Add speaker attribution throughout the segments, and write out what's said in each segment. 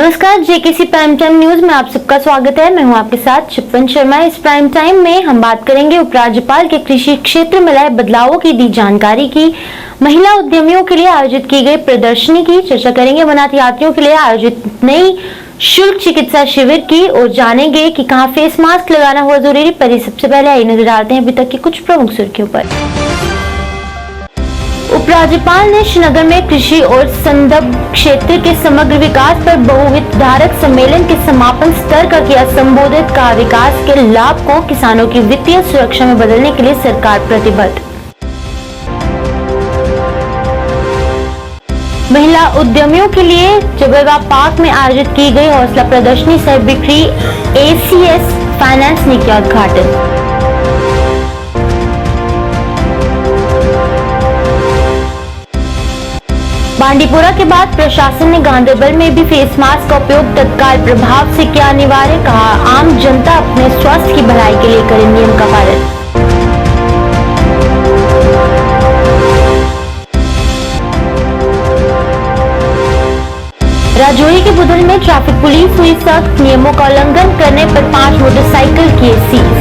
Speaker 1: नमस्कार, JKC prime time news में आप सबका स्वागत है। मैं हूं आपके साथ शिपन शर्मा। इस प्राइम टाइम में हम बात करेंगे उपराज्यपाल के कृषि क्षेत्र में लाए बदलावों की दी जानकारी की, महिला उद्यमियों के लिए आयोजित की गई प्रदर्शनी की चर्चा करेंगे, अमरनाथ यात्रियों के लिए आयोजित नई शुल्क चिकित्सा शिविर की और जानेंगे कि कहां फेस मास्क लगाना हुआ जरूरी। पर सबसे पहले आई नजर डालते हैं अभी तक की कुछ प्रमुख सुर्खियों पर। उपराज्यपाल ने श्रीनगर में कृषि और संदर्भ क्षेत्र के समग्र विकास पर बहुहितधारक सम्मेलन के समापन स्तर का किया संबोधित। कहा, विकास के लाभ को किसानों की वित्तीय सुरक्षा में बदलने के लिए सरकार प्रतिबद्ध। महिला उद्यमियों के लिए जबलवा पार्क में आयोजित की गई हौसला प्रदर्शनी सह बिक्री ACS फाइनेंस ने किया उद्घाटन। बांडीपुरा के बाद प्रशासन ने गांधरबल में भी फेस मास्क का उपयोग तत्काल प्रभाव से किया अनिवार्य। कहा, आम जनता अपने स्वास्थ्य की भलाई के लिए करे नियम का पालन। राजौरी के बुधन में ट्रैफिक पुलिस हुई सख्त, नियमों का उल्लंघन करने पर 5 मोटरसाइकिल किए सीज।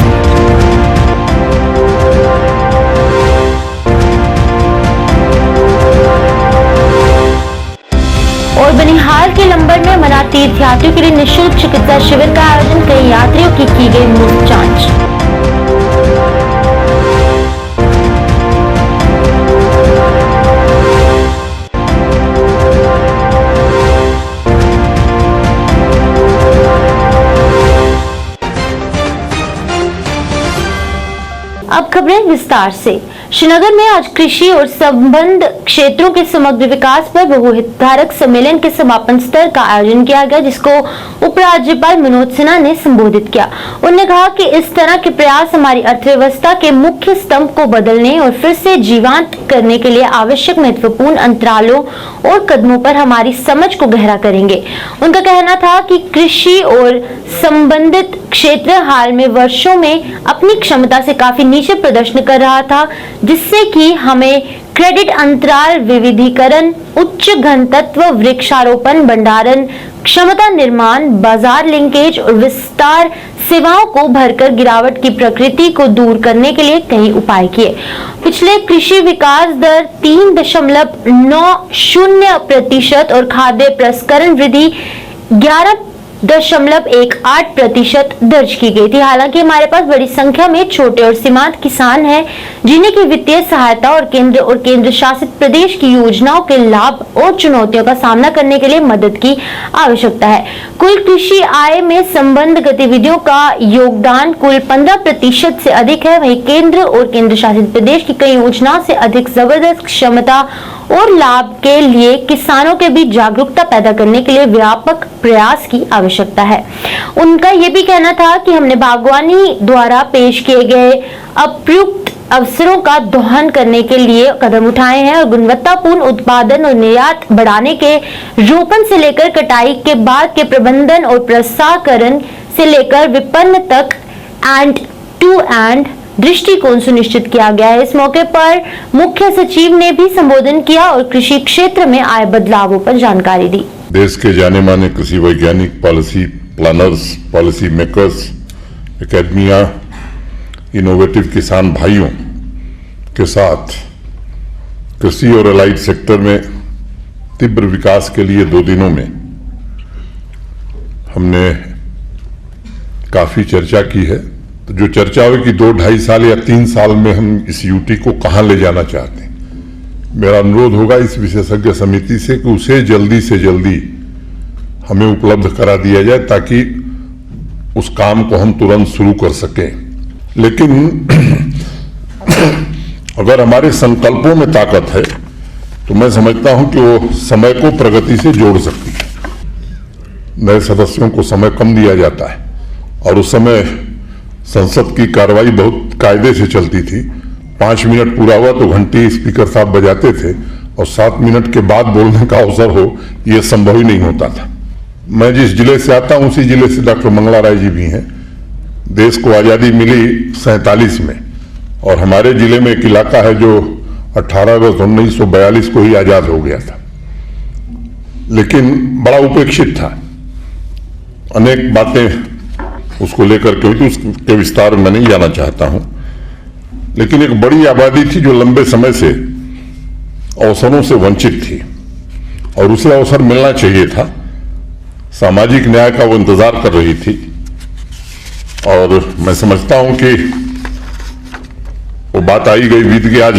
Speaker 1: और बनिहाल के लंबर में अमरनाथ तीर्थयात्रियों के लिए निःशुल्क चिकित्सा शिविर का आयोजन, कई यात्रियों की गई मुफ्त जांच। अब खबरें विस्तार से। श्रीनगर में आज कृषि और संबद्ध क्षेत्रों के समग्र विकास पर बहुहितधारक सम्मेलन के समापन स्तर का आयोजन किया गया, जिसको उपराज्यपाल मनोज सिन्हा ने संबोधित किया। उन्होंने कहा कि इस तरह के प्रयास हमारी अर्थव्यवस्था के मुख्य स्तंभ को बदलने और फिर से जीवंत करने के लिए आवश्यक महत्वपूर्ण अंतरालों और कदमों पर हमारी समझ को गहरा करेंगे। उनका कहना था कि कृषि और संबंधित क्षेत्र हाल में वर्षों में अपनी क्षमता से काफी नीचे प्रदर्शन कर रहा था, जिससे कि हमें क्रेडिट अंतराल, विविधीकरण, उच्च घनत्व वृक्षारोपण, भंडारण क्षमता निर्माण, बाजार लिंकेज और विस्तार सेवाओं को भरकर गिरावट की प्रकृति को दूर करने के लिए कई उपाय किए। पिछले कृषि विकास दर 3.90% और खाद्य प्रसंस्करण वृद्धि 11.18% दर्ज की गई थी। हालांकि हमारे पास बड़ी संख्या में छोटे और सीमांत किसान हैं, जिन्हें की वित्तीय सहायता और केंद्र शासित प्रदेश की योजनाओं के लाभ और चुनौतियों का सामना करने के लिए मदद की आवश्यकता है। कुल कृषि आय में संबद्ध गतिविधियों का योगदान कुल 15% से अधिक है। वहीं केंद्र और केंद्र शासित प्रदेश की कई योजनाओं से अधिक जबरदस्त क्षमता और लाभ के लिए किसानों के बीच जागरूकता पैदा करने के लिए व्यापक प्रयास की आवश्यकता है। उनका यह भी कहना था कि हमने बागवानी द्वारा पेश किए गए अप्रयुक्त अवसरों का दोहन करने के लिए कदम उठाए हैं और गुणवत्तापूर्ण उत्पादन और निर्यात बढ़ाने के रोपण से लेकर कटाई के बाद के प्रबंधन और प्रसंस्करण से लेकर विपणन तक एंड टू एंड दृष्टिकोण सुनिश्चित किया गया है। इस मौके पर मुख्य सचिव ने भी संबोधन किया और कृषि क्षेत्र में आए बदलावों पर जानकारी दी।
Speaker 2: देश के जाने माने कृषि वैज्ञानिक, policy planners, policy makers, academia, innovative किसान भाइयों के साथ कृषि और एलाइड सेक्टर में तीव्र विकास के लिए 2 दिनों में हमने काफी चर्चा की है। तो जो चर्चा हुई कि 2-2.5 साल या 3 साल में हम इस यूटी को कहां ले जाना चाहते हैं, मेरा अनुरोध होगा इस विशेषज्ञ समिति से कि उसे जल्दी से जल्दी हमें उपलब्ध करा दिया जाए, ताकि उस काम को हम तुरंत शुरू कर सकें। लेकिन अगर हमारे संकल्पों में ताकत है तो मैं समझता हूं कि वो समय को प्रगति से जोड़ सकती है। नए सदस्यों को समय कम दिया जाता है और उस समय संसद की कार्रवाई बहुत कायदे से चलती थी। 5 मिनट पूरा हुआ तो घंटी स्पीकर साहब बजाते थे और 7 मिनट के बाद बोलने का अवसर हो, यह संभव ही नहीं होता था। मैं जिस जिले से आता हूं उसी जिले से डॉक्टर मंगला राय जी भी हैं। देश को आजादी मिली 47 में और हमारे जिले में एक इलाका है जो 18 अगस्त 1942 को ही आजाद हो गया था, लेकिन बड़ा उपेक्षित था। अनेक बातें उसको लेकर के हुई थी, उसके विस्तार में नहीं जाना चाहता हूं। लेकिन एक बड़ी आबादी थी जो लंबे समय से अवसरों से वंचित थी और उसे अवसर मिलना चाहिए था। सामाजिक न्याय का वो इंतजार कर रही थी और मैं समझता हूं कि वो बात आई गई बीत गई। आज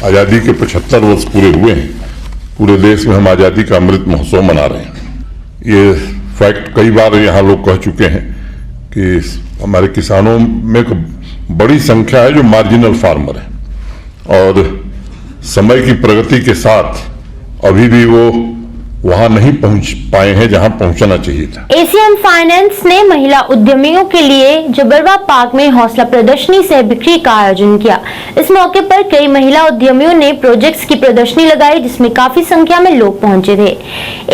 Speaker 2: आजादी के 75 वर्ष पूरे हुए हैं। पूरे देश में हम आजादी का अमृत महोत्सव मना रहे हैं। ये फैक्ट कई बार यहाँ लोग कह चुके हैं कि हमारे किसानों में एक बड़ी संख्या है जो मार्जिनल फार्मर है और समय की प्रगति के साथ अभी भी वो वहां नहीं पहुंच पाए हैं जहां पहुंचना चाहिए था।
Speaker 1: एसीएम फाइनेंस ने महिला उद्यमियों के लिए जबरवा पार्क में हौसला प्रदर्शनी सह बिक्री का आयोजन किया। इस मौके पर कई महिला उद्यमियों ने प्रोजेक्ट्स की प्रदर्शनी लगाई जिसमें काफी संख्या में लोग पहुंचे थे।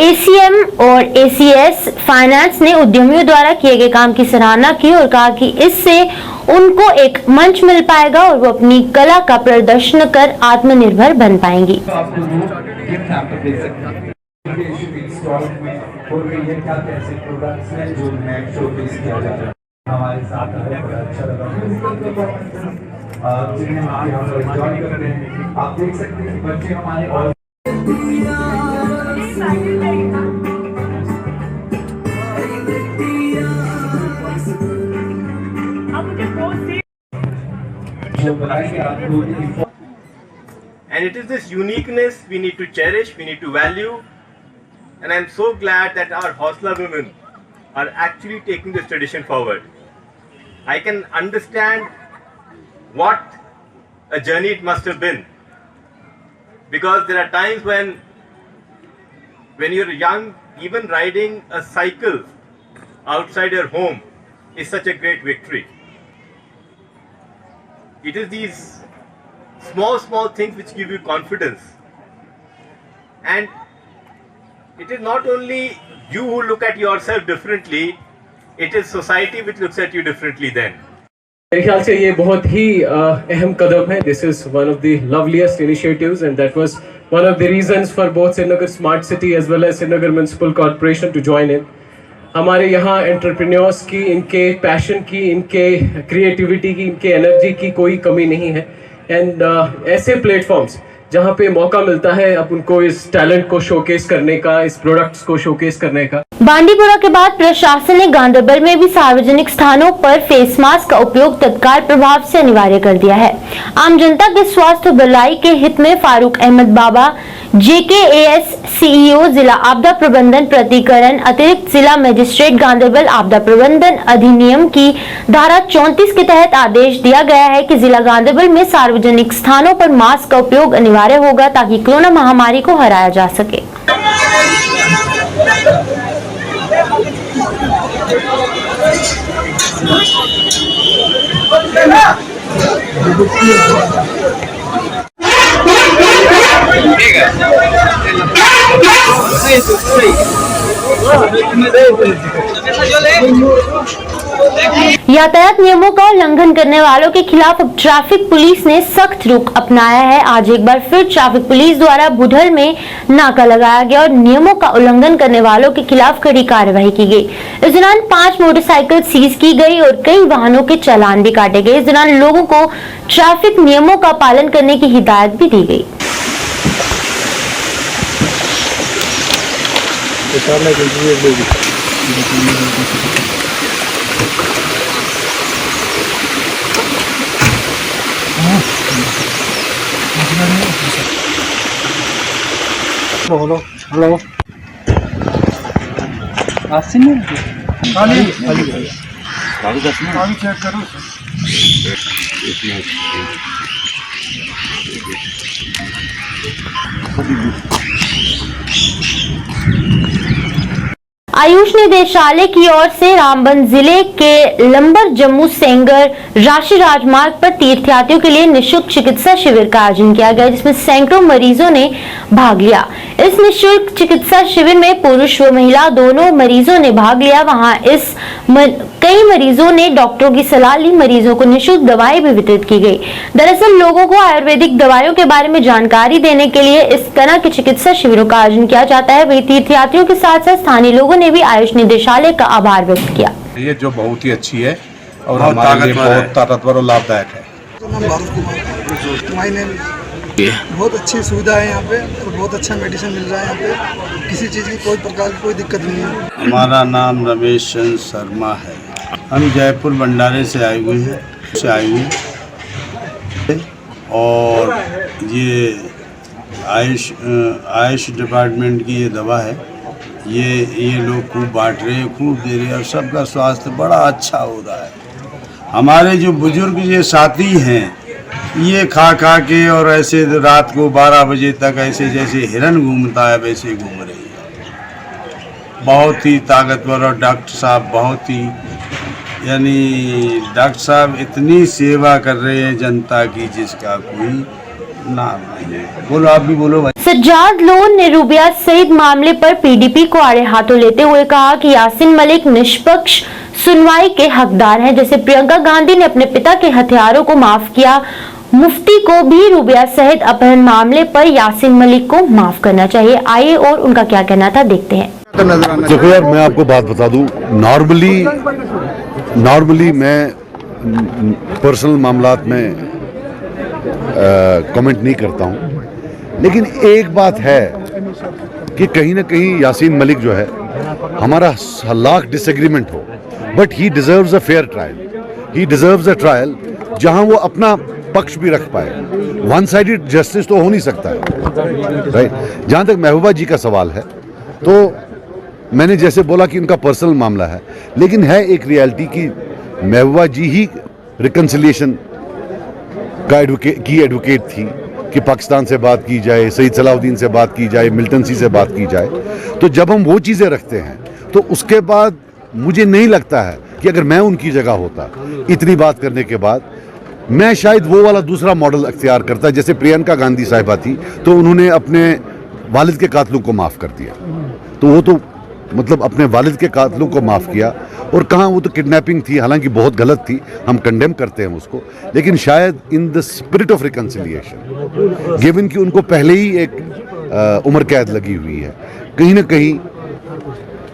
Speaker 1: एसीएम और एसीएस फाइनेंस ने उद्यमियों द्वारा किए गए काम की सराहना की और कहा कि इससे उनको एक मंच मिल पाएगा और वो अपनी कला का प्रदर्शन कर आत्मनिर्भर बन पाएंगी।
Speaker 3: ये क्या कैसे प्रोडक्ट्स हैं जो मैं शोकेस किया जा रहा है हमारे साथ है, बड़ा अच्छा लगा जिन्हें हम यहाँ पर एंजॉय करते हैं। आप देख सकते हैं कि बच्चे हमारे और
Speaker 4: And it is this uniqueness we need to cherish, we need to value. And I'm so glad that our Hausla women are actually taking this tradition forward. I can understand what a journey it must have been, because there are times when you're young, even riding a cycle outside your home is such a great victory. It is these small things which give you confidence. And it is not only you who look at yourself differently, it is society which looks at you differently then.
Speaker 5: मेरे ख्याल से ये बहुत ही अहम कदम है. This is one of the loveliest initiatives and that was one of the reasons for both Srinagar Smart City as well as Srinagar Municipal Corporation to join in. हमारे यहाँ entrepreneurs की, इनके पैशन की, इनके क्रिएटिविटी की, इनके energy की कोई कमी नहीं है. एंड ऐसे प्लेटफॉर्म्स जहाँ पे मौका मिलता है अब उनको इस टैलेंट को शोकेस करने का, इस प्रोडक्ट्स को शोकेस करने का.
Speaker 1: बांडीपुरा के बाद प्रशासन ने गांधरबल में भी सार्वजनिक स्थानों पर फेस मास्क का उपयोग तत्काल प्रभाव से अनिवार्य कर दिया है. आम जनता के स्वास्थ्य और भलाई के हित में फारूक अहमद बाबा, JKAS CEO, जिला आपदा प्रबंधन प्राधिकरण, अतिरिक्त जिला मजिस्ट्रेट गांधरबल आपदा प्रबंधन अधिनियम की धारा 34 के तहत आदेश दिया गया है कि जिला गांधरबल में सार्वजनिक स्थानों पर मास्क का उपयोग अनिवार्य होगा ताकि कोरोना महामारी को हराया जा सके. यातायात नियमों का उल्लंघन करने वालों के खिलाफ अब ट्रैफिक पुलिस ने सख्त रुख अपनाया है. आज एक बार फिर ट्रैफिक पुलिस द्वारा बुधल में नाका लगाया गया और नियमों का उल्लंघन करने वालों के खिलाफ कड़ी कार्रवाई की गई. इस दौरान 5 मोटरसाइकिल सीज की गई और कई वाहनों के चालान भी काटे गए. इस दौरान लोगों को ट्रैफिक नियमों का पालन करने की हिदायत भी दी गई.
Speaker 3: हेलो हेलो चेक करो.
Speaker 1: आयुष निदेशालय की ओर से रामबन जिले के लंबर जम्मू सेंगर राष्ट्रीय राजमार्ग पर तीर्थयात्रियों के लिए निःशुल्क चिकित्सा शिविर का आयोजन किया गया जिसमें सैकड़ों मरीजों ने भाग लिया. इस निःशुल्क चिकित्सा शिविर में पुरुष व महिला दोनों मरीजों ने भाग लिया. वहां कई मरीजों ने डॉक्टरों की सलाह ली. मरीजों को निःशुल्क दवाएं भी वितरित की गई. दरअसल लोगों को आयुर्वेदिक दवाइयों के बारे में जानकारी देने के लिए इस तरह के चिकित्सा शिविरों का आयोजन किया जाता है. वही तीर्थयात्रियों के साथ साथ स्थानीय लोगों ने ने भी आयुष निदेशालय का आभार व्यक्त किया।
Speaker 6: ये जो बहुत ही अच्छी है और हमारे लिए बहुत ताकतवर और लाभदायक है।
Speaker 7: बहुत अच्छी सुविधा है यहाँ पे और बहुत अच्छा मेडिसिन मिल रहा है यहाँ पे, किसी चीज़ की कोई प्रकार की कोई दिक्कत नहीं है।
Speaker 8: हमारा नाम रमेश चंद्र शर्मा है। हम जयपुर भंडारे से आए हुए हैं और ये आयुष डिपार्टमेंट की ये दवा है। ये लोग खूब बांट रहे हैं, खूब दे रहे हैं और सबका स्वास्थ्य बड़ा अच्छा हो रहा है। हमारे जो बुजुर्ग ये साथी हैं ये खा के और ऐसे रात को 12 बजे तक ऐसे जैसे हिरन घूमता है वैसे घूम रही है। बहुत ही ताकतवर और डॉक्टर साहब बहुत ही डॉक्टर साहब इतनी सेवा कर रहे हैं जनता की जिसका कोई नाम नहीं है। बोलो, आप भी बोलो भाई।
Speaker 1: सज्जाद लोन ने रूबिया सहित मामले पर पीडीपी को आड़े हाथों लेते हुए कहा कि यासीन मलिक निष्पक्ष सुनवाई के हकदार हैं। जैसे प्रियंका गांधी ने अपने पिता के हथियारों को माफ किया, मुफ्ती को भी रूबिया सहित अपहरण मामले पर यासीन मलिक को माफ करना चाहिए। आइए और उनका क्या कहना था देखते हैं।
Speaker 9: देखो यार, मैं आपको बात बता दूं, नॉर्मली मैं पर्सनल मामलात में कमेंट नहीं करता हूं, लेकिन एक बात है कि कहीं ना कहीं यासीन मलिक जो है, हमारा लाख डिसएग्रीमेंट हो, but he deserves a fair trial. He deserves a trial जहां वो अपना पक्ष भी रख पाए। वन साइडेड जस्टिस तो हो नहीं सकता है, राइट। जहां तक महबूबा जी का सवाल है, तो मैंने जैसे बोला कि उनका पर्सनल मामला है, लेकिन है एक रियलिटी कि महबूबा जी ही रिकन्सिलिएशन का एडवोकेट थी कि पाकिस्तान से बात की जाए, सईद सलाउद्दीन से बात की जाए, मिल्टन सी से बात की जाए। तो जब हम वो चीज़ें रखते हैं तो उसके बाद मुझे नहीं लगता है कि अगर मैं उनकी जगह होता, इतनी बात करने के बाद मैं शायद वो वाला दूसरा मॉडल अख्तियार करता। जैसे प्रियंका गांधी साहिबा थी तो उन्होंने अपने वालिद के कातलों को माफ़ कर दिया, तो वो तो मतलब अपने वालिद के कातलों को माफ़ किया। और कहाँ, वो तो किडनैपिंग थी, हालांकि बहुत गलत थी, हम कंडेम करते हैं उसको, लेकिन शायद in the spirit of reconciliation, given कि उनको पहले ही एक उम्र कैद लगी हुई है, कहीं ना कहीं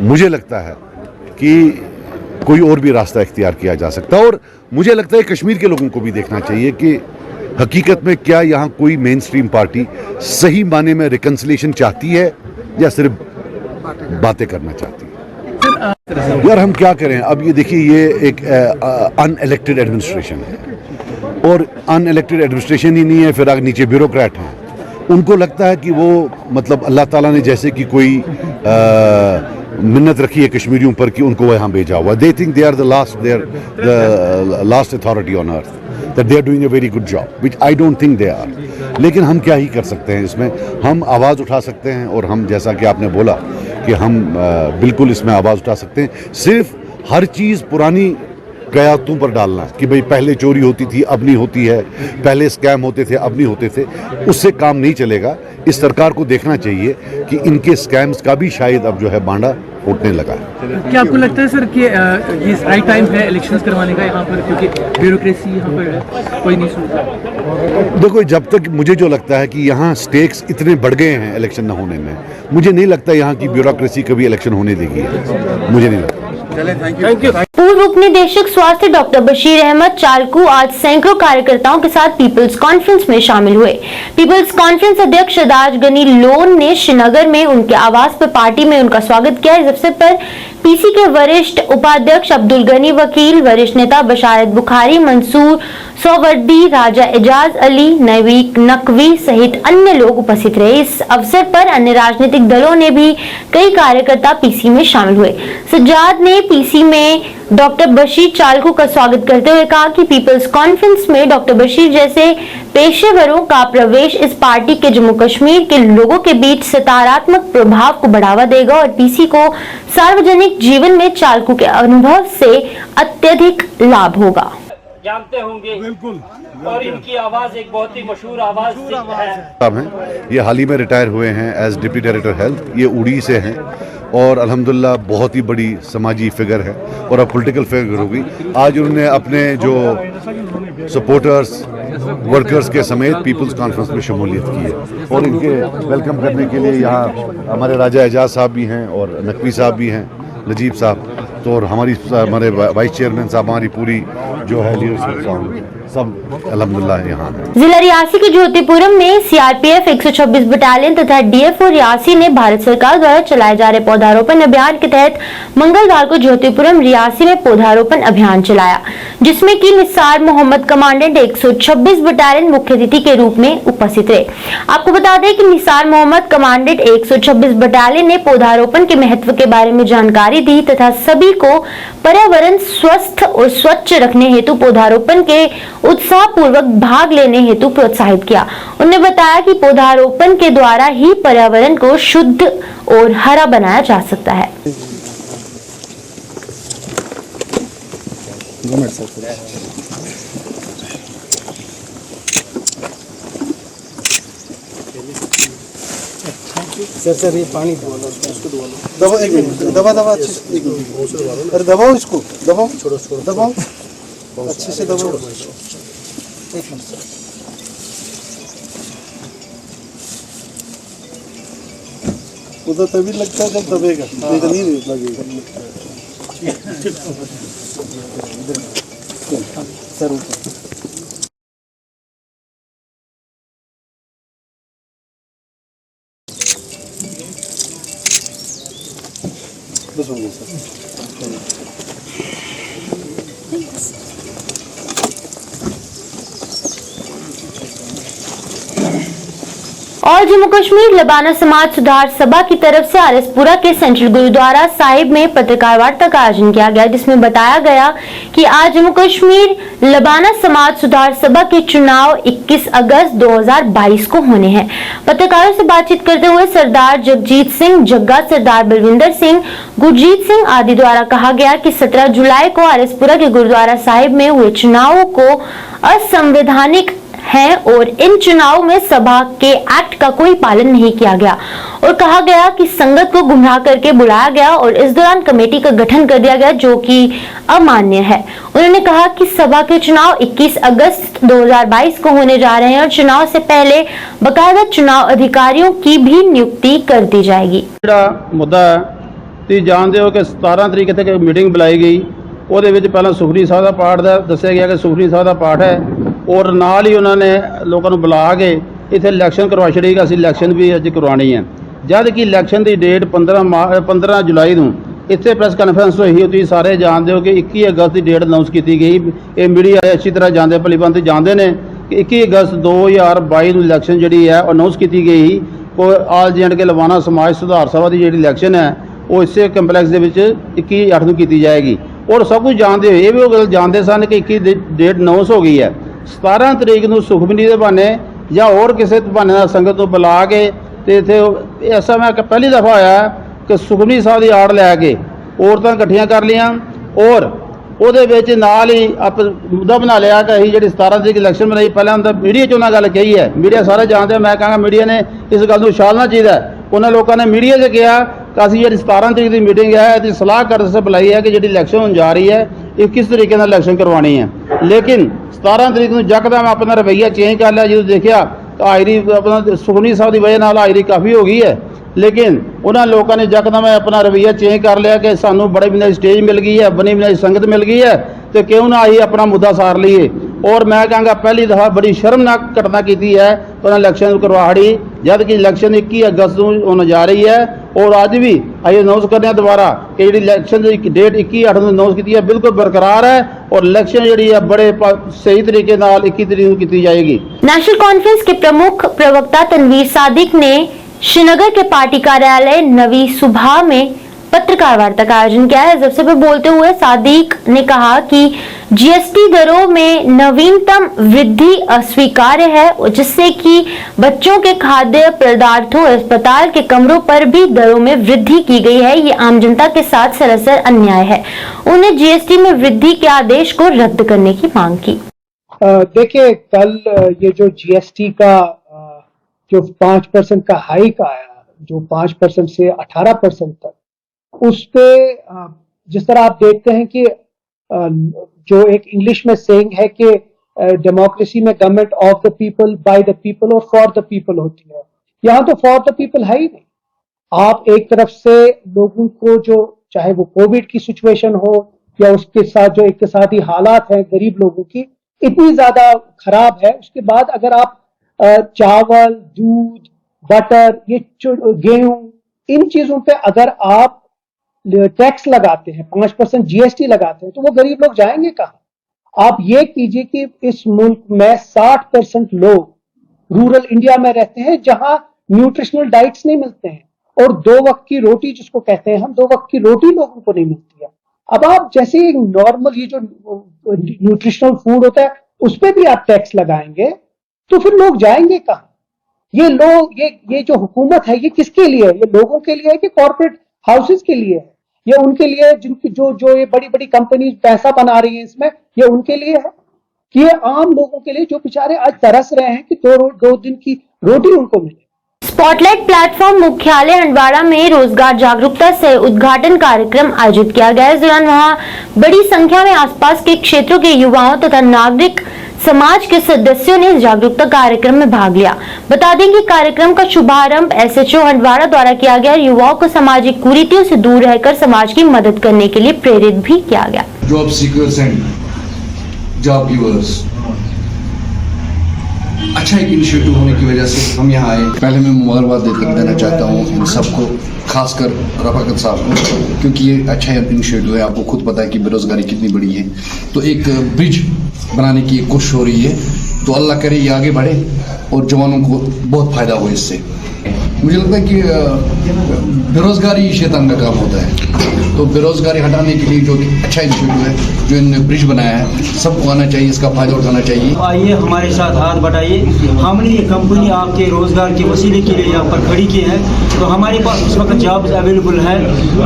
Speaker 9: मुझे लगता है कि कोई और भी रास्ता इख्तियार किया जा सकता है। और मुझे लगता है कश्मीर के लोगों को भी देखना चाहिए कि हकीकत में क्या यहाँ कोई मेन स्ट्रीम पार्टी सही माने में रिकन्सिलिएशन चाहती है या सिर्फ बातें करना चाहती है। यार हम क्या करें, अब ये देखिए, ये एक अनइलेक्टेड एडमिनिस्ट्रेशन है और अनइलेक्टेड एडमिनिस्ट्रेशन ही नहीं है, फिर आगे नीचे ब्यूरोक्रेट हैं। उनको लगता है कि वो मतलब अल्लाह ताला ने जैसे कि कोई मिन्नत रखी है कश्मीरियों पर कि उनको वहाँ भेजा हुआ। They think they are the last authority on earth, that they are doing a very good job, which I don't think they are. लेकिन हम क्या ही कर सकते हैं इसमें, हम आवाज़ उठा सकते हैं और हम जैसा कि आपने बोला कि हम बिल्कुल इसमें आवाज़ उठा सकते हैं। सिर्फ हर चीज़ पुरानी कयातों पर डालना कि भाई पहले चोरी होती थी अब नहीं होती है, पहले स्कैम होते थे अब नहीं होते थे, उससे काम नहीं चलेगा। इस सरकार को देखना चाहिए कि इनके स्कैम्स का भी शायद अब जो है बांडा फूटने लगा है।
Speaker 10: क्या आपको लगता है सर कि ये राइट टाइम है इलेक्शंस करवाने का यहाँ पर, क्योंकि ब्यूरोक्रेसी यहाँ पर है, कोई नहीं सुनता?
Speaker 9: देखो, जब तक मुझे जो लगता है कि यहाँ स्टेक्स इतने बढ़ गए हैं इलेक्शन न होने में, मुझे नहीं लगता यहाँ की ब्यूरोक्रेसी कभी इलेक्शन होने देगी, मुझे नहीं लगता।
Speaker 10: Thank you.
Speaker 1: पूर्व उप निदेशक स्वास्थ्य डॉक्टर बशीर अहमद चालकू आज सैकड़ों कार्यकर्ताओं के साथ पीपल्स कॉन्फ्रेंस में शामिल हुए। पीपल्स कॉन्फ्रेंस अध्यक्ष शदाज गनी लोन ने श्रीनगर में उनके आवास पर पार्टी में उनका स्वागत किया। इस अवसर पर पीसी के वरिष्ठ उपाध्यक्ष अब्दुल गनी वकील, वरिष्ठ नेता बशारत बुखारी, मंसूर सोवर्दी, राजा एजाज अली, नवीक नकवी सहित अन्य लोग उपस्थित रहे। इस अवसर पर अन्य राजनीतिक दलों ने भी कई कार्यकर्ता पीसी में शामिल हुए। सज्जाद ने पीसी में डॉक्टर बशीर चालकू का स्वागत करते हुए कहा कि पीपल्स कॉन्फ्रेंस में डॉक्टर बशीर जैसे पेशेवरों का प्रवेश इस पार्टी के जम्मू कश्मीर के लोगों के बीच सकारात्मक प्रभाव को बढ़ावा देगा और पीसी को सार्वजनिक जीवन में चालकू के अनुभव से अत्यधिक लाभ होगा।
Speaker 11: जानते होंगे बिल्कुल, और इनकी आवाज एक बहुत ही मशहूर आवाज है।
Speaker 9: ये हाल ही में रिटायर हुए हैं एज डिप्टी डायरेक्टर हेल्थ, ये उड़ी से हैं और अल्हम्दुलिल्लाह बहुत ही बड़ी समाजी फिगर है और अब पॉलिटिकल फिगर होगी। आज उन्होंने अपने जो सपोर्टर्स वर्कर्स के समेत पीपल्स कॉन्फ्रेंस में शमूलियत की है और इनके वेलकम करने के लिए यहाँ हमारे राजा एजाज साहब भी हैं और नकवी साहब भी हैं लजीब साहब तो, और हमारे वाइस चेयरमैन साहब, हमारी पूरी जो है लीडरशिप सब अल्हम्दुलिल्लाह यहाँ है।
Speaker 1: जिला रियासी के ज्योतिपुरम में सीआरपीएफ 126 बटालियन तथा डीएफओ रियासी ने भारत सरकार द्वारा चलाए जा रहे पौधारोपण अभियान के तहत मंगलवार को ज्योतिपुरम रियासी में पौधारोपण अभियान चलाया, जिसमें कि निसार मोहम्मद कमांडेंट 126 बटालियन मुख्य अतिथि के रूप में उपस्थित रहे। आपको बता दें कि निसार मोहम्मद कमांडेंट 126 बटालियन ने पौधारोपण के महत्व के बारे में जानकारी दी तथा सभी को पर्यावरण स्वस्थ और स्वच्छ रखने हेतु पौधारोपण के उत्साहपूर्वक भाग लेने हेतु प्रोत्साहित किया। उन्होंने बताया कि पौधारोपण के द्वारा ही पर्यावरण को शुद्ध और हरा बनाया जा सकता है।
Speaker 7: सर ये पानी दबाओ, एक मिनट दबा अच्छे से, अरे दबाओ इसको, दबाओ, छोड़ो दबाओ अच्छे से, दबाओ एक मिनट। उधर तभी लगता है जब दबेगा, नहीं तो नहीं लगेगा। सर ऊपर बस हो गया सर।
Speaker 1: और जम्मू कश्मीर लबाना समाज सुधार सभा की तरफ से आरएसपुरा के सेंट्रल गुरुद्वारा साहिब में पत्रकार वार्ता का आयोजन किया गया, जिसमें बताया गया कि आज जम्मू कश्मीर लबाना समाज सुधार सभा के चुनाव 21 अगस्त 2022 को होने हैं। पत्रकारों से बातचीत करते हुए सरदार जगजीत सिंह जग्गा, सरदार बलविंदर सिंह, गुरजीत सिंह आदि द्वारा कहा गया कि 17 जुलाई को आरएसपुरा के गुरुद्वारा साहिब में हुए चुनावों को असंवैधानिक है और इन चुनाव में सभा के एक्ट का कोई पालन नहीं किया गया और कहा गया कि संगत को गुमराह करके बुलाया गया और इस दौरान कमेटी का गठन कर दिया गया, जो कि अमान्य है। उन्होंने कहा कि सभा के चुनाव 21 अगस्त 2022 को होने जा रहे हैं और चुनाव से पहले बाकायदा चुनाव अधिकारियों की भी नियुक्ति कर दी जाएगी।
Speaker 12: मुद्दा तुसीं जानते हो कि 17 तरीक तक मीटिंग बुलाई गई, ਉਹਦੇ ਵਿੱਚ ਪਹਿਲਾਂ ਸੁਖਨੀ ਸਾਹਿਬ ਦਾ ਪਾਠ ਦਾ ਦੱਸਿਆ ਗਿਆ ਕਿ ਸੁਖਨੀ ਸਾਹਿਬ ਦਾ ਪਾਠ ਹੈ ਔਰ ਨਾਲ ਹੀ ਉਹਨਾਂ ਨੇ ਲੋਕਾਂ ਨੂੰ ਬੁਲਾ ਕੇ ਇੱਥੇ ਇਲੈਕਸ਼ਨ ਕਰਵਾ ਛੜੀ ਕਿ ਅਸੀਂ ਇਲੈਕਸ਼ਨ ਵੀ ਅੱਜ ਕਰਵਾਉਣੀ ਹੈ। ਜਦ ਕਿ ਇਲੈਕਸ਼ਨ ਦੀ ਡੇਟ 15 ਜੁਲਾਈ ਨੂੰ ਇੱਥੇ ਪ੍ਰੈਸ ਕਾਨਫਰੰਸ ਹੋਈ, ਤੁਸੀਂ ਸਾਰੇ ਜਾਣਦੇ ਹੋ ਕਿ 21 ਅਗਸਤ ਦੀ ਡੇਟ ਅਨਾਉਂਸ ਕੀਤੀ ਗਈ। ਇਹ ਮੀਡੀਆ ਅੱਛੀ ਤਰ੍ਹਾਂ ਜਾਣਦੇ, ਭਲੀਭਾਂਤ ਜਾਣਦੇ ਨੇ ਕਿ 21 ਅਗਸਤ 2022 ਨੂੰ ਇਲੈਕਸ਼ਨ ਜਿਹੜੀ ਹੈ ਅਨਾਉਂਸ ਕੀਤੀ ਗਈ। ਕੋਈ ਆਲ ਜੇ ਐਂਡ ਕੇ ਲਵਾਨਾ ਸਮਾਜ ਸੁਧਾਰ ਸਭਾ ਦੀ ਜਿਹੜੀ ਇਲੈਕਸ਼ਨ ਹੈ ਉਹ ਇਸੇ ਕੰਪਲੈਕਸ ਦੇ ਵਿੱਚ 21/8 ਨੂੰ ਕੀਤੀ ਜਾਏਗੀ। और सब कुछ जानते हो, ये भी वो गल जानते सन कि 21 डेट अनाउंस हो गई है। 17 तरीक ਨੂੰ ਸੁਖਮਨੀ ਦੇ ਬਹਾਨੇ ਜਾਂ ਹੋਰ ਕਿਸੇ ਬਹਾਨੇ ਨਾਲ ਸੰਗਤ ਨੂੰ ਬੁਲਾ ਕੇ ਤੇ ਇੱਥੇ ਐਸਾ ਮੈਂ ਪਹਿਲੀ ਦਫਾ ਹੋਇਆ ਕਿ ਸੁਖਮਨੀ ਸਾਹਿਬ ਦੀ ਆੜ ਲੈ ਕੇ ਔਰਤਾਂ ਇਕੱਠੀਆਂ ਕਰ ਲਈਆਂ ਔਰ ਉਹਦੇ ਵਿੱਚ ਨਾਲ ਹੀ ਆਪ ਮੁੱਦਾ ਬਣਾ ਲਿਆ ਕਿ ਅਸੀਂ ਜਿਹੜੀ 17 ਤਰੀਕ ਇਲੈਕਸ਼ਨ ਬਣਾਈ। ਪਹਿਲਾਂ ਤਾਂ ਮੀਡੀਆ 'ਚ ਉਹਨਾਂ ਗੱਲ ਕਹੀ ਹੈ, ਮੀਡੀਆ ਸਾਰੇ ਜਾਣਦੇ, ਮੈਂ ਕਹਾਂਗਾ ਮੀਡੀਆ ਨੇ ਇਸ ਗੱਲ ਨੂੰ ਉਛਾਲਣਾ ਚਾਹੀਦਾ। ਉਹਨਾਂ ਲੋਕਾਂ ਨੇ ਮੀਡੀਆ 'ਚ ਕਿਹਾ ਕਿ ਅਸੀਂ ਜਿਹੜੀ 17 ਤਰੀਕ ਦੀ ਮੀਟਿੰਗ ਹੈ ਇਹਦੀ ਸਲਾਹ ਕਰਨ ਸੇ ਬੁਲਾਈ ਹੈ ਕਿ ਜਿਹੜੀ ਇਲੈਕਸ਼ਨ ਹੋਣ ਜਾ ਰਹੀ ਹੈ ਇਹ ਕਿਸ ਤਰੀਕੇ ਨਾਲ ਇਲੈਕਸ਼ਨ ਕਰਵਾਉਣੀ ਹੈ। ਲੇਕਿਨ 17 ਤਰੀਕ ਨੂੰ ਯਕਦਮ ਆਪਣਾ ਰਵੱਈਆ ਚੇਂਜ ਕਰ ਲਿਆ। ਜਦੋਂ ਦੇਖਿਆ ਤਾਂ ਹਾਜ਼ਰੀ ਆਪਣਾ ਸੁਖਮਨੀ ਸਾਹਿਬ ਦੀ ਵਜ੍ਹਾ ਨਾਲ ਹਾਜ਼ਰੀ ਕਾਫੀ ਹੋ ਗਈ ਹੈ, ਲੇਕਿਨ ਉਹਨਾਂ ਲੋਕਾਂ ਨੇ ਯਕਦਮ ਆਪਣਾ ਰਵੱਈਆ ਚੇਂਜ ਕਰ ਲਿਆ ਕਿ ਸਾਨੂੰ ਬੜੇ ਬਿਨਾਂ ਸਟੇਜ ਮਿਲ ਗਈ ਹੈ, ਬਣੀ ਬਿਨਾਂ ਸੰਗਤ ਮਿਲ ਗਈ ਹੈ ਤੇ ਕਿਉਂ ਨਾ ਅਸੀਂ ਆਪਣਾ ਮੁੱਦਾ ਸਾਰ ਲਈਏ। और मैं कहूँगा पहली दफ़ा बड़ी शर्मनाक घटना की है उन्होंने इलैक्शन करवाड़ी, जबकि इलैक्शन 21 अगस्त को होने जा रही है और अज भी अभी अनाउंस करने दोबारा कि जी इलैक्शन की डेट 21/8 को अनाउंस की है बिल्कुल बरकरार है और इलैक्शन जी है बड़े सही तरीके 21 तरीक को की जाएगी।
Speaker 1: नेशनल कॉन्फ्रेंस के प्रमुख प्रवक्ता तनवीर सादिक ने श्रीनगर के पार्टी कार्यालय नवी सुबह में पत्रकार वार्ता का आयोजन किया है। इस अवसर पर बोलते हुए सादिक ने कहा कि जीएसटी दरों में नवीनतम वृद्धि अस्वीकार्य है, जिससे कि बच्चों के खाद्य पदार्थों और अस्पताल के कमरों पर भी दरों में वृद्धि की गई है। ये आम जनता के साथ सरासर अन्याय है। उन्हें जीएसटी में वृद्धि के आदेश को रद्द करने की मांग की।
Speaker 13: देखिए, कल ये जो जीएसटी का जो 5% का हाइक आया, जो 5% से 18% तक, उस पे जिस तरह आप देखते हैं कि जो एक इंग्लिश में सेइंग है कि डेमोक्रेसी में government of the people, by the people और फॉर द पीपल होती है। यहाँ तो फॉर द पीपल है ही नहीं। आप एक तरफ से लोगों को जो चाहे वो कोविड की सिचुएशन हो या उसके साथ जो इक्तिसादी हालात हैं गरीब लोगों की इतनी ज्यादा खराब है, उसके बाद अगर आप चावल, दूध, बटर, ये गेहूं, इन चीजों पे अगर आप टैक्स लगाते हैं, 5% GST लगाते हैं, तो वो गरीब लोग जाएंगे कहाँ? आप ये कीजिए कि इस मुल्क में 60% लोग रूरल इंडिया में रहते हैं जहां न्यूट्रिशनल डाइट्स नहीं मिलते हैं, और 2 वक्त की रोटी जिसको कहते हैं हम, 2 वक्त की रोटी लोगों को नहीं मिलती है। अब आप जैसे नॉर्मल ये जो न्यूट्रिशनल फूड होता है उस पर भी आप टैक्स लगाएंगे तो फिर लोग जाएंगे कहाँ? ये लोग ये जो हुकूमत है ये किसके लिए है? ये लोगों के लिए है कि कॉर्पोरेट हाउसेस के लिए है? ये उनके लिए जिनकी जो ये बड़ी बड़ी कंपनी पैसा बना रही है इसमें, ये उनके लिए है कि ये आम लोगों के लिए जो बेचारे आज तरस रहे हैं कि 2 दिन की रोटी उनको मिले?
Speaker 1: स्पॉटलाइट प्लेटफॉर्म मुख्यालय हंडवाड़ा में रोजगार जागरूकता से उद्घाटन कार्यक्रम आयोजित किया गया। इस दौरान वहां बड़ी संख्या में आसपास के क्षेत्रों के युवाओं तथा नागरिक समाज के सदस्यों ने जागरूकता कार्यक्रम में भाग लिया। बता दें कि कार्यक्रम का शुभारंभ SHO हंडवाड़ा द्वारा किया गया। युवाओं को सामाजिक कुरीतियों से दूर रहकर समाज की मदद करने के लिए प्रेरित भी किया गया।
Speaker 14: Job seekers and job givers, अच्छा एक इनिशिएटिव होने की वजह से हम यहाँ आए। पहले मैं मुबारकबाद देना चाहता हूँ इन सबको, खासकर रफाकत साहब को, क्योंकि ये अच्छा इनिशिएटिव है। आपको खुद पता है कि बेरोजगारी कितनी बड़ी है, तो एक ब्रिज बनाने की कोशिश हो रही है। तो अल्लाह करे ये आगे बढ़े और जवानों को बहुत फायदा हो इससे। मुझे लगता है कि बेरोजगारी शैतान का काम होता है, तो बेरोजगारी हटाने के लिए जो अच्छा इनिशिएटिव है, जो इन्होंने ब्रिज बनाया है, सबको आना चाहिए, इसका फायदा उठाना चाहिए।
Speaker 15: आइए हमारे साथ हाथ बढ़ाइए। हमने ये कंपनी आपके रोजगार के वसीले के लिए यहाँ पर खड़ी की है, तो हमारे पास उस वक्त जॉब्स अवेलेबल है,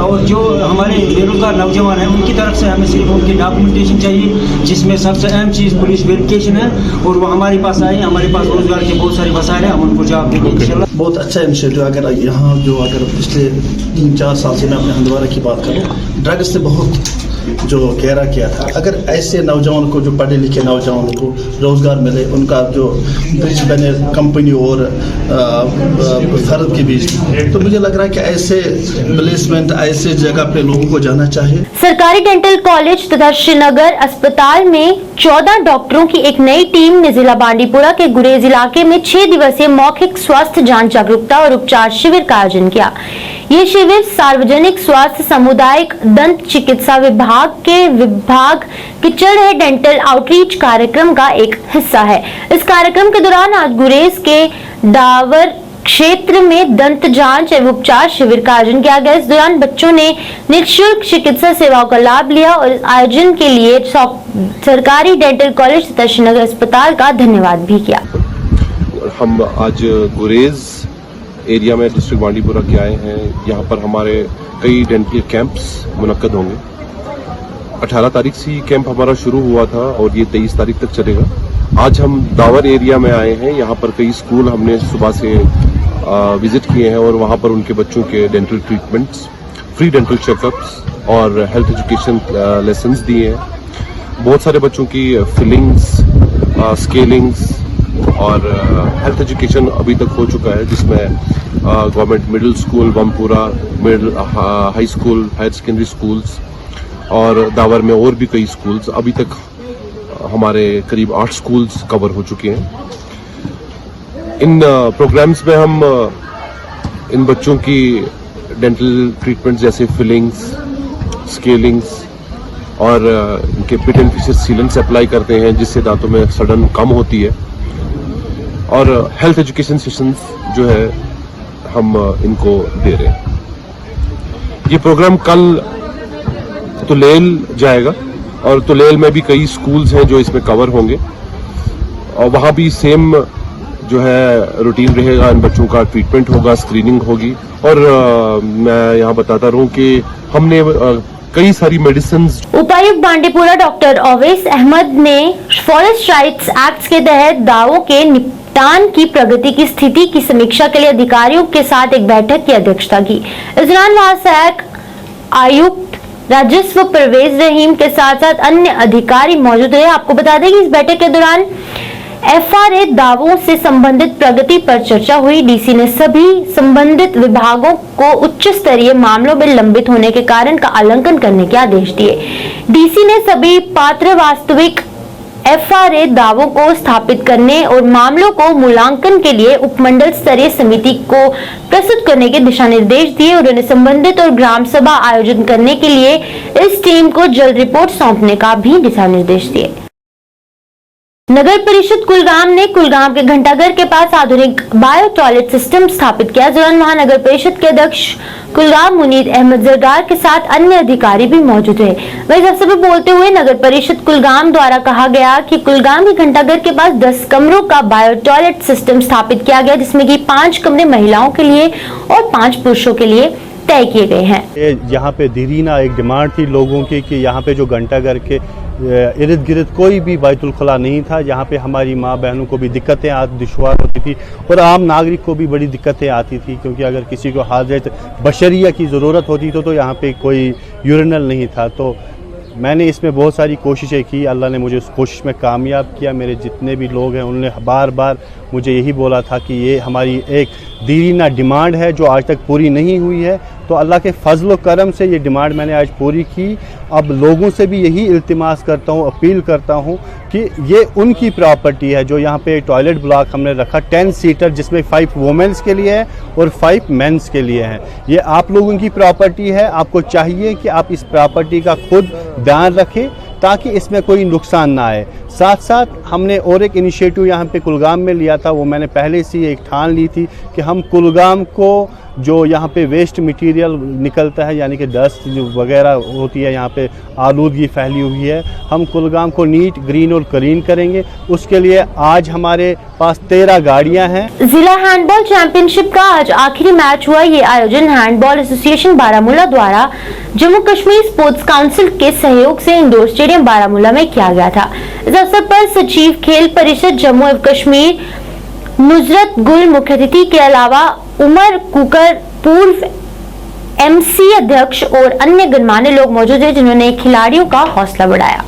Speaker 15: और जो हमारे बेरोजगार नौजवान हैं उनकी तरफ से हमें सिर्फ उनकी डॉक्यूमेंटेशन चाहिए, जिसमें सबसे अहम चीज़ पुलिस वेरिफिकेशन है, और वो हमारे पास आए। हमारे पास रोजगार के बहुत सारे वसाइल हैं, हम उनको जॉब देंगे इंशाल्लाह।
Speaker 16: बहुत अच्छा इनिशिएटिव। अगर यहाँ अगर पिछले 3-4 साल से मैं अपने हंदवाड़ा की बात करूँ, ड्रग्स से बहुत जो घेरा किया था, अगर ऐसे नौजवान को, जो पढ़े लिखे नौजवानों को रोजगार मिले, उनका जो ब्रिज बने कंपनी और फर्द के बीच, तो मुझे लग रहा है कि ऐसे प्लेसमेंट, ऐसे जगह पे लोगों को जाना चाहिए।
Speaker 1: सरकारी डेंटल कॉलेज तथा श्रीनगर अस्पताल में 14 डॉक्टरों की एक नई टीम ने जिला बांडीपुरा के गुरेज इलाके में 6 दिवसीय मौखिक स्वास्थ्य जांच जागरूकता और उपचार शिविर का आयोजन किया। ये शिविर सार्वजनिक स्वास्थ्य सामुदायिक दंत चिकित्सा विभाग के चल रहे डेंटल आउटरीच कार्यक्रम का एक हिस्सा है। इस कार्यक्रम के दौरान आज गुरेज के डावर क्षेत्र में दंत जांच एवं उपचार शिविर का आयोजन किया गया। इस दौरान बच्चों ने निःशुल्क चिकित्सा सेवाओं का लाभ लिया और इस आयोजन के लिए सरकारी डेंटल कॉलेज तथा श्रीनगर अस्पताल का धन्यवाद भी किया।
Speaker 17: हम आज गुरेज एरिया में डिस्ट्रिक्ट बांडीपुरा के आए हैं। यहाँ पर हमारे कई डेंटल कैंप्स मुनक्कद होंगे। 18 तारीख से कैंप हमारा शुरू हुआ था और ये 23 तारीख तक चलेगा। आज हम दावर एरिया में आए हैं। यहाँ पर कई स्कूल हमने सुबह से विजिट किए हैं और वहाँ पर उनके बच्चों के dental treatments, free dental checkups और हेल्थ एजुकेशन लेसन्स दिए हैं। बहुत सारे बच्चों की फिलिंग्स, स्केलिंग्स और हेल्थ एजुकेशन अभी तक हो चुका है, जिसमें government middle school Wampura, middle high school, higher secondary schools और दावर में और भी कई स्कूल्स, अभी तक हमारे करीब 8 स्कूल्स कवर हो चुके हैं। इन प्रोग्राम्स में हम इन बच्चों की डेंटल ट्रीटमेंट जैसे फिलिंग्स, स्केलिंग्स और इनके pit and fissure sealants apply करते हैं, जिससे दांतों में सड़न कम होती है। और हेल्थ एजुकेशन सेशंस जो है हम इनको दे रहे हैं। ये प्रोग्राम कल तुलेल जाएगा और तुलेल में भी कई स्कूल्स हैं जो इसमें कवर होंगे और वहाँ भी सेम जो है रूटीन रहेगा। इन बच्चों का ट्रीटमेंट होगा, स्क्रीनिंग होगी। और मैं यहाँ बताता रहूँ कि हमने कई सारी मेडिसिन।
Speaker 1: उपायुक्त बांडीपुरा डॉक्टर ओवैस अहमद ने फॉरेस्ट राइट्स एक्ट के तहत दावों के निपटान की प्रगति की स्थिति की समीक्षा के लिए अधिकारियों के साथ एक बैठक की अध्यक्षता की। इस दौरान वहां सहायक आयुक्त राजस्व परवेज रहीम के साथ साथ अन्य अधिकारी मौजूद रहे। आपको बता दें कि इस बैठक के दौरान FRA दावों से संबंधित प्रगति पर चर्चा हुई। डीसी ने सभी संबंधित विभागों को उच्च स्तरीय मामलों में लंबित होने के कारण का आकलन करने के आदेश दिए। डीसी ने सभी पात्र वास्तविक FRA दावों को स्थापित करने और मामलों को मूल्यांकन के लिए उपमंडल स्तरीय समिति को प्रस्तुत करने के दिशा निर्देश दिए। उन्होंने संबंधित और ग्राम सभा आयोजन करने के लिए इस टीम को जल्द रिपोर्ट सौंपने का भी दिशा निर्देश दिए। नगर परिषद कुलगाम ने कुलगाम के घंटाघर के पास आधुनिक बायो टॉयलेट सिस्टम स्थापित किया। दौरान वहां नगर परिषद के अध्यक्ष कुलगाम मुनीर अहमद जरदार के साथ अन्य अधिकारी भी मौजूद रहे। वहीं इस अवसर पर बोलते हुए नगर परिषद कुलगाम द्वारा कहा गया कि कुलगाम के घंटाघर के पास 10 कमरों का बायो टॉयलेट सिस्टम स्थापित किया गया, जिसमें कि 5 कमरे महिलाओं के लिए और 5 पुरुषों के लिए तय किए गए हैं।
Speaker 12: यहाँ पे दीरीना एक डिमांड थी लोगों की कि यहाँ पे जो घंटाघर के इर्द गिर्द कोई भी बैतुल खुला नहीं था, जहाँ पे हमारी माँ बहनों को भी दिक्कतें दुश्वार होती थी और आम नागरिक को भी बड़ी दिक्कतें आती थी, क्योंकि अगर किसी को हाजत बशरिया की ज़रूरत होती तो यहाँ पे कोई यूरिनल नहीं था। तो मैंने इसमें बहुत सारी कोशिशें की, अल्लाह ने मुझे उस कोशिश में कामयाब किया। मेरे जितने भी लोग हैं उन्होंने बार बार मुझे यही बोला था कि ये हमारी एक दीरीना डिमांड है जो आज तक पूरी नहीं हुई है। तो अल्लाह के फजल करम से ये डिमांड मैंने आज पूरी की। अब लोगों से भी यही इल्तिमास करता हूँ, अपील करता हूँ कि ये उनकी प्रॉपर्टी है। जो यहाँ पे टॉयलेट ब्लॉक हमने रखा 10 सीटर, जिसमें 5 वुमेंस के लिए है और 5 मेंस के लिए है, ये आप लोगों की प्रॉपर्टी है। आपको चाहिए कि आप इस प्रॉपर्टी का खुद ध्यान रखें ताकि इसमें कोई नुकसान ना आए। साथ साथ हमने और एक इनिशिएटिव यहाँ पे कुलगाम में लिया था, वो मैंने पहले से एक ठान ली थी कि हम कुलगाम को जो यहाँ पे वेस्ट मटेरियल निकलता है, यानी कि डस्ट जो वगैरह होती है, यहाँ पे आलूदगी फैली हुई है, हम कुलगाम को नीट, ग्रीन और क्लीन करेंगे। उसके लिए आज हमारे पास 13 गाड़ियाँ हैं।
Speaker 1: जिला हैंडबॉल चैंपियनशिप का आज आखिरी मैच हुआ। ये आयोजन हैंडबॉल एसोसिएशन बारामूला द्वारा जम्मू कश्मीर स्पोर्ट्स काउंसिल के सहयोग से इंडोर स्टेडियम बारामूला में किया गया था। इस अवसर पर सचिव खेल परिषद जम्मू एवं कश्मीर नुजरत गुल मुख्य अतिथि के अलावा उमर कुकर पूर्व MC अध्यक्ष और अन्य गणमान्य लोग मौजूद हैं, जिन्होंने खिलाड़ियों का हौसला बढ़ाया।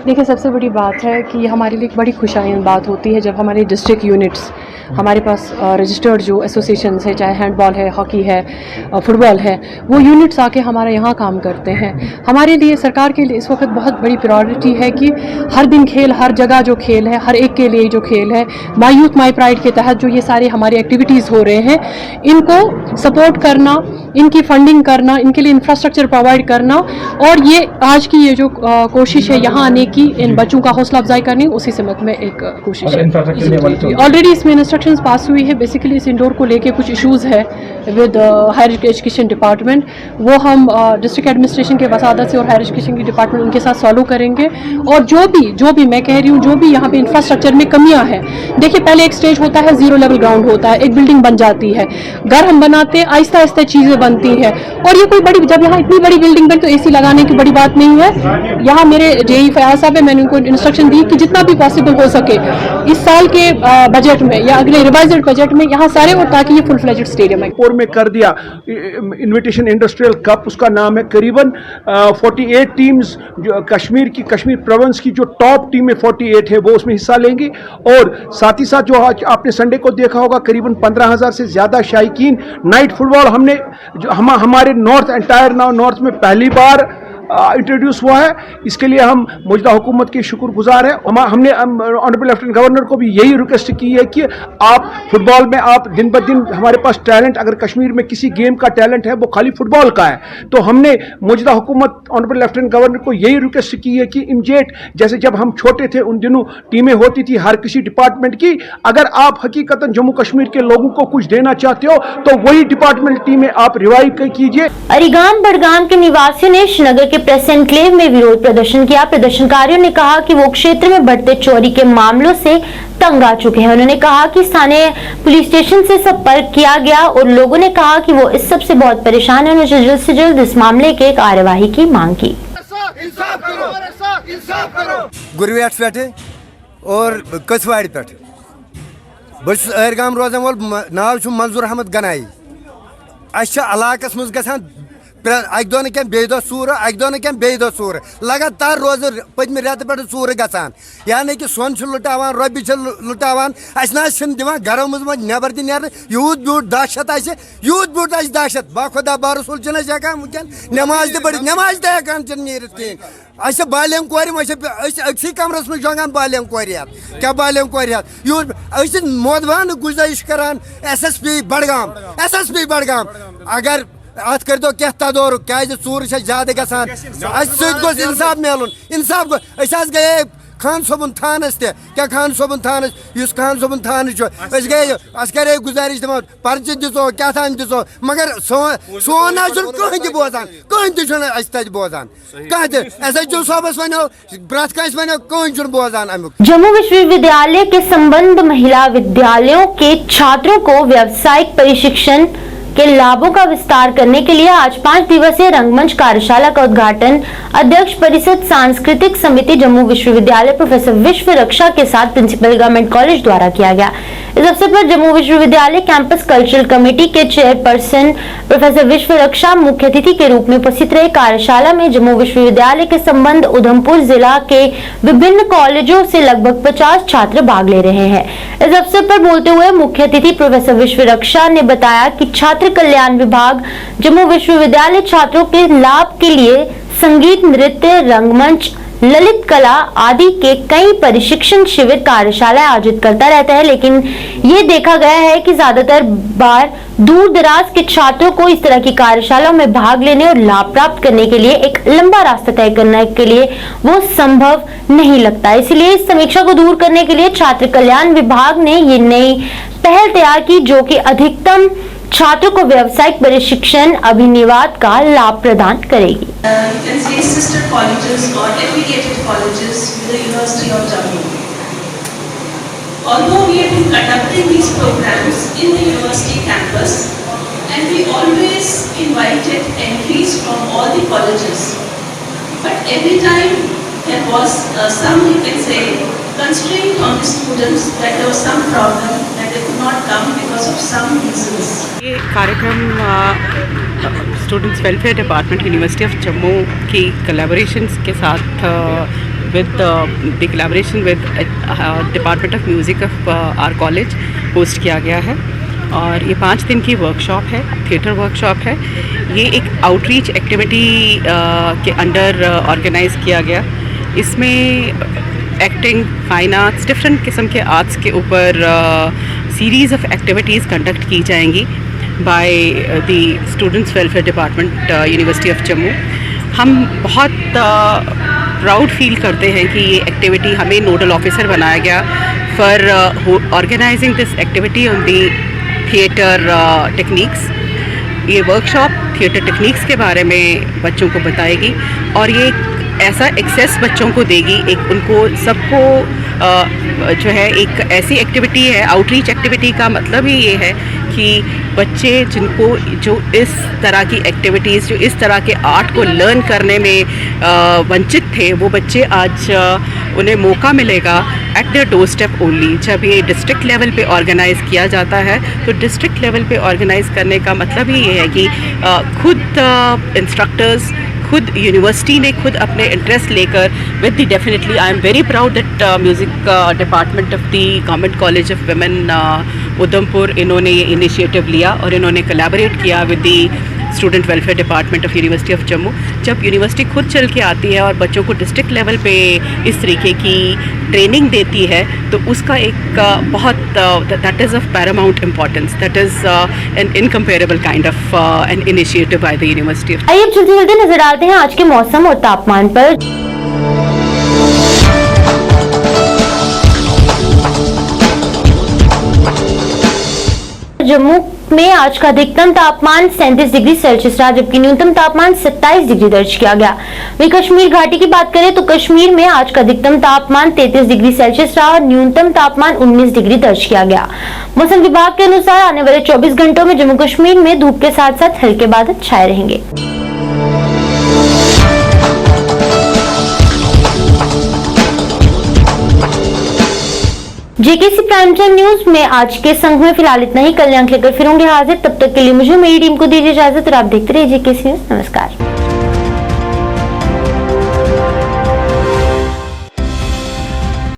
Speaker 18: देखिए, सबसे बड़ी बात है कि ये हमारे लिए एक बड़ी खुशाइन बात होती है जब हमारे डिस्ट्रिक्ट यूनिट्स हमारे पास रजिस्टर्ड जो एसोसिएशंस है, चाहे हैंडबॉल है, हॉकी है, फुटबॉल है, वो यूनिट्स आके हमारे यहाँ काम करते हैं। हमारे लिए, सरकार के लिए इस वक्त बहुत बड़ी प्रायोरिटी है कि हर दिन खेल, हर जगह जो खेल है, हर एक के लिए जो खेल है, माई यूथ माई प्राइड के तहत जो ये सारे हमारी एक्टिविटीज़ हो रहे हैं, इनको सपोर्ट करना, इनकी फंडिंग करना, इनके लिए इंफ्रास्ट्रक्चर प्रोवाइड करना, और ये आज की ये जो कोशिश है यहाँ आने की, इन बच्चों का हौसला अफजाई करनी, उसी समत में एक कोशिश है। ऑलरेडी इसमें इंस्ट्रक्शंस पास हुई है। बेसिकली इस इंडोर को लेके कुछ इश्यूज़ है विद हायर एजुकेशन डिपार्टमेंट, वो हम डिस्ट्रिक्ट एडमिनिस्ट्रेशन के वसादत से और हायर एजुकेशन की डिपार्टमेंट उनके साथ सॉल्व करेंगे। और जो भी मैं कह रही हूँ, जो भी यहाँ पे इंफ्रास्ट्रक्चर में कमियाँ हैं, देखिए पहले एक स्टेज होता है, 0 लेवल ग्राउंड होता है, एक बिल्डिंग बन जाती है, घर हम बनाते हैं, आहिस्ता आहिस्ता चीज़ें बनती हैं, और ये कोई बड़ी, जब यहाँ इतनी बड़ी बिल्डिंग बनी तो AC लगाने की बड़ी बात नहीं है। यहाँ मेरे JE फयाज साहब है, मैंने उनको इंस्ट्रक्शन दी कि जितना भी पॉसिबल हो सके इस साल के बजट में या अगले रिवाइज्ड बजट में यहाँ सारे, और ताकि ये फुल फ्लेज्ड स्टेडियम है।
Speaker 19: में कर दिया इन्विटेशन इंडस्ट्रियल कप, उसका नाम है। करीबन 48 टीम्स जो कश्मीर प्रोविंस की जो टॉप टीम में 48 है, वो उसमें हिस्सा लेंगी। और साथ ही साथ जो आज आपने संडे को देखा होगा, करीबन 15,000 से ज़्यादा शायकीन नाइट फुटबॉल हमने हमारे नॉर्थ में पहली बार इंट्रोड्यूस हुआ है। इसके लिए हम मौजूदा हुकूमत के शुक्रगुजार हैं। हमने ऑनरेबल लेफ्टिनेंट गवर्नर को भी यही रिक्वेस्ट की है कि आप फुटबॉल में, आप दिन ब दिन हमारे पास टैलेंट, अगर कश्मीर में किसी गेम का टैलेंट है वो खाली फुटबॉल का है, तो हमने मौजूदा हुकूमत ऑनरेबल लेफ्टिनेंट गवर्नर को यही रिक्वेस्ट की है कि इमीडिएट, जैसे जब हम छोटे थे उन दिनों टीमें होती थी हर किसी डिपार्टमेंट की, अगर आप हकीकतन जम्मू कश्मीर के लोगों को कुछ देना चाहते हो तो वही डिपार्टमेंट टीमें आप रिवाइव कीजिए।
Speaker 1: अरीगाम बडगाम के निवासियों ने श्रीनगर के प्रेस एनक्लेव में विरोध प्रदर्शन किया। प्रदर्शनकारियों ने कहा कि वो क्षेत्र में बढ़ते चोरी के मामलों से तंग आ चुके हैं। उन्होंने कहा कि स्थानीय पुलिस स्टेशन से संपर्क किया गया और लोगों ने कहा कि वो इस सब से बहुत परेशान है। उन्होंने जल्द से जल्द इस मामले के कार्यवाही की मांग की।
Speaker 20: गुरवेट पे और कसवाड़ पे बस अहरगाम रोजान वोल नाव मंजूर अहमद गनाई अलाकस मज गसान अक दह न बे दह सूर अक दह न बे दह सूर लगातार रोज पतम रेत पे सूर गसान यानी कि सोन लुटावान रॉबी लुटावान दिवान घरों मज नबर तह नीर यूत ब्यूट दहशत यूत दहशत बाखुदा बारसूल हेकान वुन नमाज तह नमाज तह हेकान नीर कहें बालियम कोर अक्सी कमरस में जंगान बालियम कोरियात क्या बालियम कोरियात यूत मोदवान गुजारिश करान SSP बडगाम अगर अत कर दो क्या तदोर क्या चूर ज्यादा गसान इंसाफ मिलून इंसाफ गए खान सोबन थानस क्या खान सोबन थानस खान सोबन थान गए करे गुजारिश दमो पर्चे दिसो क्या दिसो मगर सोन कहीं बोजान कहीं तक बोजान कहीं SHO साहबस वनो प्रत कस वनो कहीं बोजान अमुक।
Speaker 1: जम्मू विश्वविद्यालय के संबंध महिला विद्यालयों के छात्रों को व्यावसायिक प्रशिक्षण के लाभों का विस्तार करने के लिए आज 5 दिवसीय रंगमंच कार्यशाला का उद्घाटन अध्यक्ष परिषद सांस्कृतिक समिति जम्मू विश्वविद्यालय प्रोफेसर विश्व रक्षा के साथ प्रिंसिपल गवर्नमेंट कॉलेज द्वारा किया गया। इस अवसर पर जम्मू विश्वविद्यालय कैंपस कल्चरल कमेटी के चेयरपर्सन प्रोफेसर विश्व रक्षा मुख्य अतिथि के रूप में उपस्थित रहे। कार्यशाला में जम्मू विश्वविद्यालय के संबंध उधमपुर जिला के विभिन्न कॉलेजों से लगभग 50 छात्र भाग ले रहे हैं। इस अवसर पर बोलते हुए मुख्य अतिथि प्रोफेसर विश्व रक्षा ने बताया कि छात्र कल्याण विभाग जम्मू विश्वविद्यालय छात्रों के लाभ के लिए संगीत, नृत्य, रंगमंच, ललित कला आदि के कई प्रशिक्षण शिविर कार्यशालाएं आयोजित करता रहता है, लेकिन ये देखा गया है कि ज्यादातर बार दूर दराज के छात्रों को इस तरह की कार्यशालाओं में भाग लेने और लाभ प्राप्त करने के लिए एक लंबा रास्ता तय करने के लिए वो संभव नहीं लगता। इसलिए इस समीक्षा को दूर करने के लिए छात्र कल्याण विभाग ने ये नई पहल तैयार की, जो कि अधिकतम छात्रों को व्यावसायिक प्रशिक्षण अभिनिवाद का लाभ प्रदान करेगी।
Speaker 21: Sister colleges or affiliated colleges with the University of Jammu. Although we have been conducting these programs in the university campus, and we always invited entries from all the colleges, but every time there was some, you can say, constraint on the students, that there was some problem that they could not come because of some reasons.
Speaker 22: ये कार्यक्रम students welfare department university of Jammu की collaborations के साथ with the collaboration with department of music of our college host किया गया है। और ये 5 दिन की वर्कशॉप है, थिएटर वर्कशॉप है। ये एक आउटरीच एक्टिविटी के अंडर ऑर्गेनाइज किया गया। इसमें एक्टिंग, फाइन आर्ट्स, डिफरेंट किस्म के आर्ट्स के ऊपर सीरीज़ ऑफ एक्टिविटीज़ कंडक्ट की जाएंगी by the students welfare department university of Jammu. हम बहुत प्राउड फील करते हैं कि ये एक्टिविटी हमें नोडल ऑफिसर बनाया गया for organising this activity on the theatre techniques. ये वर्कशॉप थिएटर टेक्निक्स के बारे में बच्चों को बताएगी और ये ऐसा एक्सेस बच्चों को देगी, एक उनको सबको जो है एक ऐसी एक्टिविटी है। आउटरीच एक्टिविटी का मतलब ही ये है कि बच्चे जिनको जो इस तरह की एक्टिविटीज़, जो इस तरह के आर्ट को लर्न करने में वंचित थे, वो बच्चे आज उन्हें मौका मिलेगा eight their door step only. जब ये डिस्ट्रिक्ट लेवल पे ऑर्गेनाइज़ किया जाता है तो डिस्ट्रिक्ट लेवल पे ऑर्गेनाइज़ करने का मतलब ही ये है कि खुद इंस्ट्रक्टर्स, खुद यूनिवर्सिटी ने खुद अपने इंटरेस्ट लेकर with the definitely I am very proud that music department of the government college of women Udhampur, इन्होंने ये इनिशिएटिव लिया और इन्होंने कोलैबोरेट किया with the student welfare department of university of Jammu. जब यूनिवर्सिटी खुद चल के आती है और बच्चों को डिस्ट्रिक्ट लेवल पे इस तरीके की ट्रेनिंग देती है तो उसका एक बहुत that is of Paramount importance, that is an incomparable kind of an initiative by the university.
Speaker 1: आइए अब चलते चलते नजर डालते हैं आज के मौसम और तापमान पर। जम्मू में आज का अधिकतम तापमान 37 डिग्री सेल्सियस रहा, जबकि न्यूनतम तापमान 27 डिग्री दर्ज किया गया। वहीं कश्मीर घाटी की बात करें तो कश्मीर में आज का अधिकतम तापमान 33 डिग्री सेल्सियस रहा और न्यूनतम तापमान 19 डिग्री दर्ज किया गया। मौसम विभाग के अनुसार आने वाले 24 घंटों में जम्मू कश्मीर में धूप के साथ साथ हल्के बादल छाए रहेंगे। जेकेसी प्राइम टाइम न्यूज में आज के संग में फिलहाल इतना ही। कल अंक लेकर फिर होंगे हाजिर, तब तक के लिए मुझे मेरी टीम को दीजिए इजाजत और आप देखते रहिए जेकेसी न्यूज। नमस्कार।